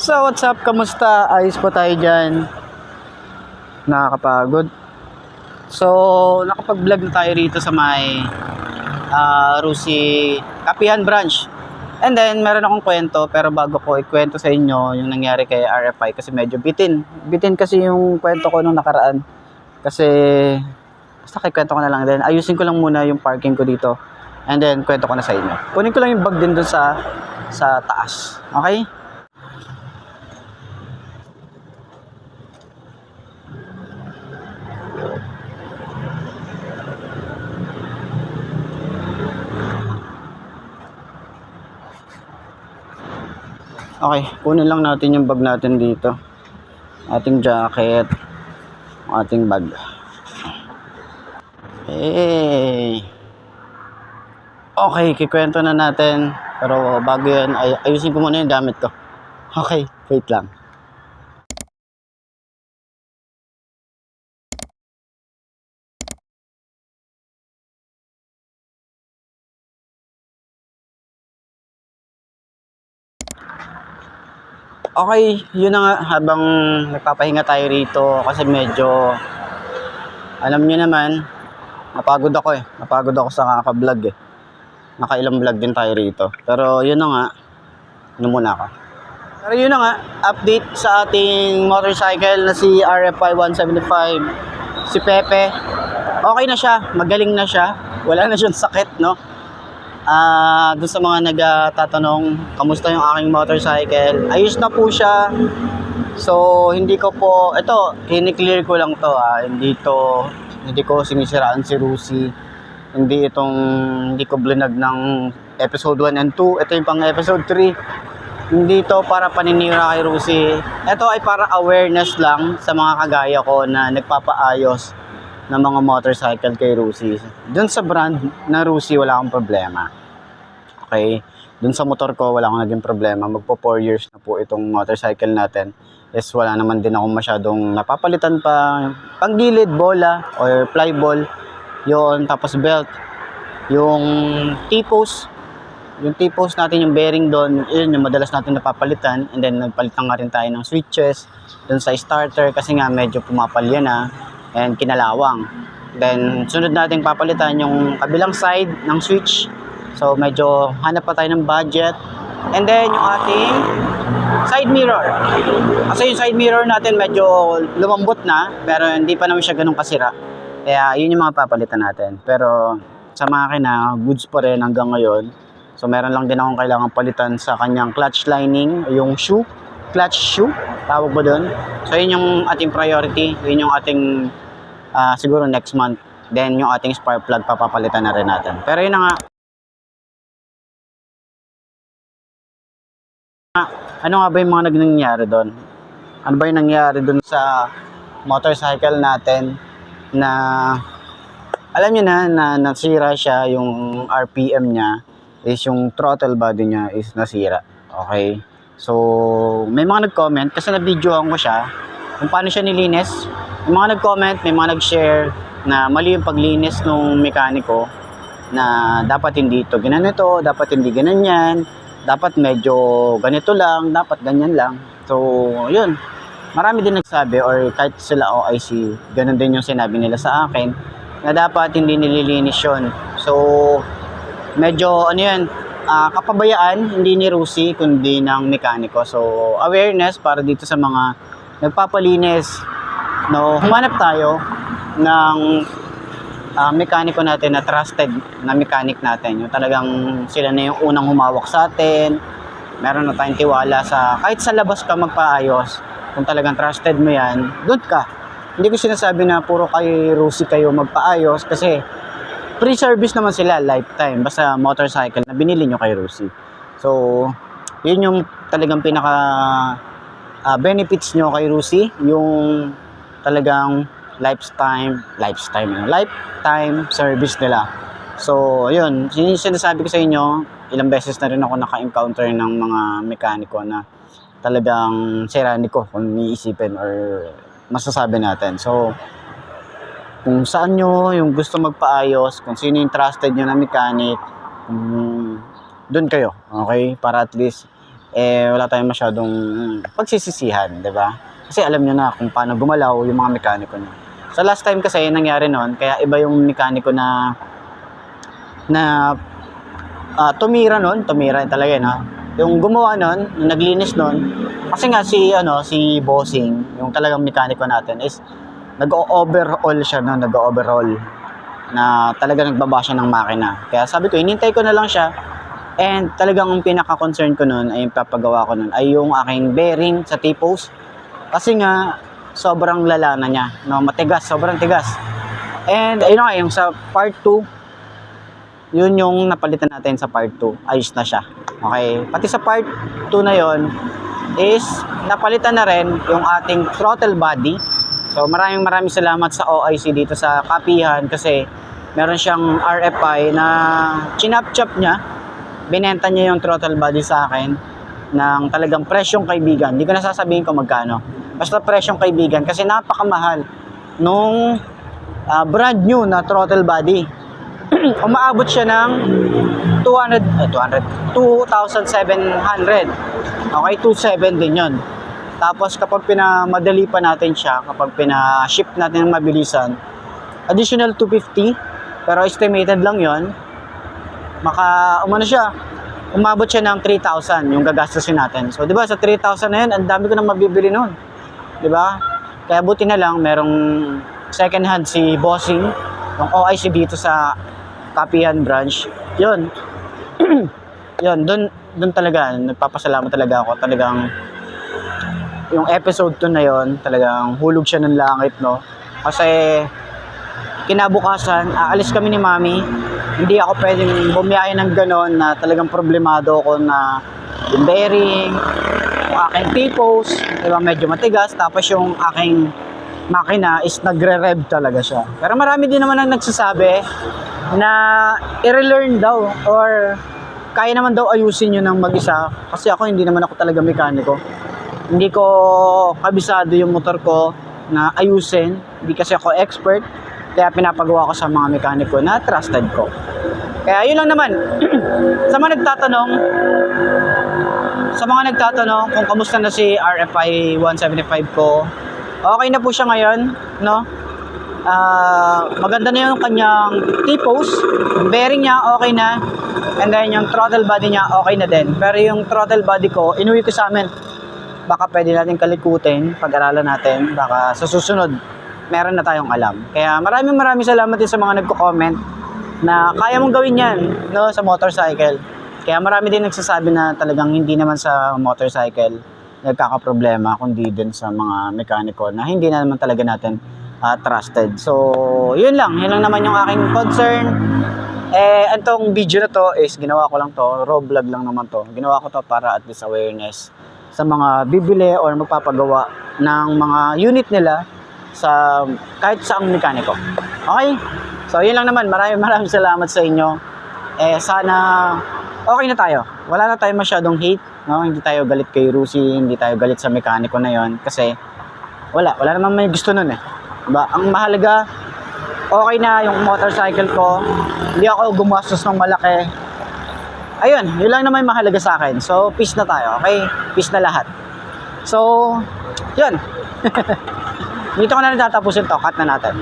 So what's up? Kamusta? Ayos po tayo dyan. Nakakapagod. So nakapag-vlog na tayo rito sa may Rusi Kapihan branch. And then meron akong kwento, pero bago ko ikwento sa inyo yung nangyari kay RFI kasi medyo bitin. Bitin kasi yung kwento ko nung nakaraan. Kasi basta kwento ko na lang din. Ayusin ko lang muna yung parking ko dito. And then kwento ko na sa inyo. Kunin ko lang yung bag din dun sa taas. Okay? Okay, kunin lang natin yung bag natin dito. Ating jacket, ating bag. Hey. Okay, kikwento na natin. Pero bago yun, ayusin ko muna yung gamit ko. Okay, wait lang. Okay, yun na nga, habang nagpapahinga tayo rito kasi medyo, alam nyo naman, napagod ako napagod ako sa kaka-vlog nakailang vlog din tayo rito, pero yun na nga, ano muna ako. Pero yun na nga, update sa ating motorcycle na si RFI 175, si Pepe. Okay na siya, magaling na siya, wala na siyang sakit, no? Doon sa mga nagtatanong kamusta yung aking motorcycle, ayos na po siya. So hindi ko po ito, kiniklear ko lang to hindi ko sinisiraan si Rusi, hindi ko blinag ng episode 1 and 2. Ito yung pang episode 3. Hindi to para paninira kay Rusi, ito ay para awareness lang sa mga kagaya ko na nagpapaayos ng mga motorcycle kay Rusi. Doon sa brand na Rusi wala akong problema. Okay? Doon sa motor ko wala akong naging problema. Magpo 4 years na po itong motorcycle natin. Yes, wala naman din ako masyadong napapalitan pa. Panggilid, bola or fly ball. Yun, tapos belt. Yung T-post. Yung T-post natin, yung bearing doon, yun yung madalas natin napapalitan. And then nagpalitan nga rin tayo ng switches doon sa starter kasi nga medyo pumapalya na and kinalawang. Then sunod natin papalitan yung kabilang side ng switch. So medyo hanap pa tayo ng budget. And then yung ating side mirror. Kasi yung side mirror natin medyo lumambot na, pero hindi pa naman siya ganun kasira. Kaya yun yung mga papalitan natin. Pero sa makina, goods pa rin hanggang ngayon. So meron lang din akong kailangan palitan sa kanyang clutch lining, yung shoe, clutch shoe, tawag ba doon? So yun yung ating priority, yun yung ating siguro next month. Then yung ating spark plug papapalitan na rin natin. Pero yun na nga. Ano nga ba yung mga nangyari doon? Ano ba yung nangyari doon sa motorcycle natin na alam niyo na nasira siya, yung RPM niya is yung throttle body niya is nasira. Okay? So may mga nag-comment kasi na-videoan ko siya kung paano siya nilinis. May mga nag-comment, may mga nag-share na mali yung paglinis ng mekaniko, na dapat hindi ito ganito, dapat hindi ganyan, dapat medyo ganito lang, dapat ganyan lang. So yun, marami din nagsabi, or kahit sila OIC, ganun din yung sinabi nila sa akin, na dapat hindi nililinis yun. So medyo ano yan, kapabayaan, hindi ni Rusi kundi ng mekaniko. So awareness para dito sa mga nagpapalinis, no, humanap tayo ng mekaniko natin na trusted na mechanic natin, yung talagang sila na yung unang humawak sa atin, meron na tayong tiwala sa kahit sa labas ka magpaayos. Kung talagang trusted mo yan, doon ka. Hindi ko sinasabi na puro kay Rusi kayo magpaayos kasi free service naman sila lifetime basta motorcycle na binili nyo kay Rusi. So yun yung talagang pinaka benefits nyo kay Rusi, yung talagang lifetime service nila. So yun, sinasabi ko sa inyo, ilang beses na rin ako naka-encounter ng mga mekaniko na talagang seraniko kung iisipin or masasabi natin. So kung saan nyo yung gusto magpaayos, kung sino yung trusted nyo na mechanic, doon kayo, okay? Para at least wala tayong masyadong pagsisisihan, di ba? Kasi alam nyo na kung paano gumalaw yung mga mekaniko nyo. So last time kasi nangyari nun, kaya iba yung mekaniko na tumira talaga no. Yung gumawa nun, yung naglinis nun, kasi nga si Bossing, yung talagang mekaniko natin is nag-overhaul siya no, nag-overhaul na talaga nagbaba siya ng makina. Kaya sabi ko, hinintay ko na lang siya. And talagang pinaka-concern ko nun ay yung papagawa ko nun ay yung aking bearing sa T-post. Kasi nga, sobrang lala na niya. No? Matigas, sobrang tigas. And ayun nga, yung sa part 2, yun yung napalitan natin sa part 2. Ayos na siya. Okay? Pati sa part 2 na yun, is napalitan na rin yung ating throttle body. So maraming salamat sa OIC dito sa Kapihan kasi meron siyang RFI na chinap-chop niya. Binenta niya yung throttle body sa akin ng talagang presyong kaibigan. Hindi ko na sasabihin kung magkano. Basta presyong kaibigan kasi napakamahal nung brand new na throttle body. Umaabot siya ng 2,700. Okay, 2,700 din yun. Tapos kapag pinamadali pa natin siya, kapag pina-ship natin ng mabilisan, additional 250, pero estimated lang yon. Umabot siya ng 3,000 yung gagastusin natin. So, di ba, sa 3,000 na yun, ang dami ko nang mabibili nun. Di ba? Kaya buti na lang, merong second hand si Bossing, yung OIC dito sa Kapihan branch. Yun. Yun, dun talaga, nagpapasalamat talaga ako. Talagang, yung episode 2 na yun, talagang hulog siya ng langit, no? Kasi, kinabukasan, aalis kami ni Mami. Hindi ako pwedeng bumiyahe ng ganon na talagang problemado ako na yung bearing, yung aking T-post, diba, medyo matigas. Tapos yung aking makina is nagre-rev talaga siya. Pero marami din naman ang nagsasabi na i-relearn daw or kaya naman daw ayusin yun ng mag-isa. Kasi ako, hindi naman ako talaga mekaniko. Hindi ko kabisado yung motor ko na ayusin. Hindi kasi ako expert. Kaya pinapagawa ko sa mga mekaniko na trusted ko. Kaya yun lang naman. Sa mga nagtatanong kung kamusta na si RFI 175 ko, okay na po siya ngayon, no? Maganda na yung kanyang T-post, bearing niya okay na, and then yung throttle body niya okay na din. Pero yung throttle body ko, inuwi ko sa amin. Baka pwede natin kalikutin, pag-aralan natin, baka sa susunod meron na tayong alam. Kaya maraming salamat din sa mga nagko-comment na kaya mong gawin yan, no, sa motorcycle. Kaya marami din nagsasabi na talagang hindi naman sa motorcycle nagkakaproblema, kundi din sa mga mekaniko na hindi na naman talaga natin trusted. So, yun lang naman yung aking concern. Antong video na to is ginawa ko lang to, raw vlog lang naman to. Ginawa ko to para at least awareness sa mga bibili or magpapagawa ng mga unit nila sa kahit saang mekaniko. Okay? So, yun lang naman. Maraming salamat sa inyo. Sana okay na tayo. Wala na tayong masyadong hate, no? Hindi tayo galit kay Rusi, hindi tayo galit sa mekaniko na yon kasi wala naman may gusto nun eh. Diba? Ang mahalaga, okay na yung motorcycle ko. Hindi ako gumastos ng malaki. Ayun, yun lang naman mahalaga sa akin. So, peace na tayo, okay? Peace na lahat. So, yun. Dito ko na rin tatapusin to. Cut na natin.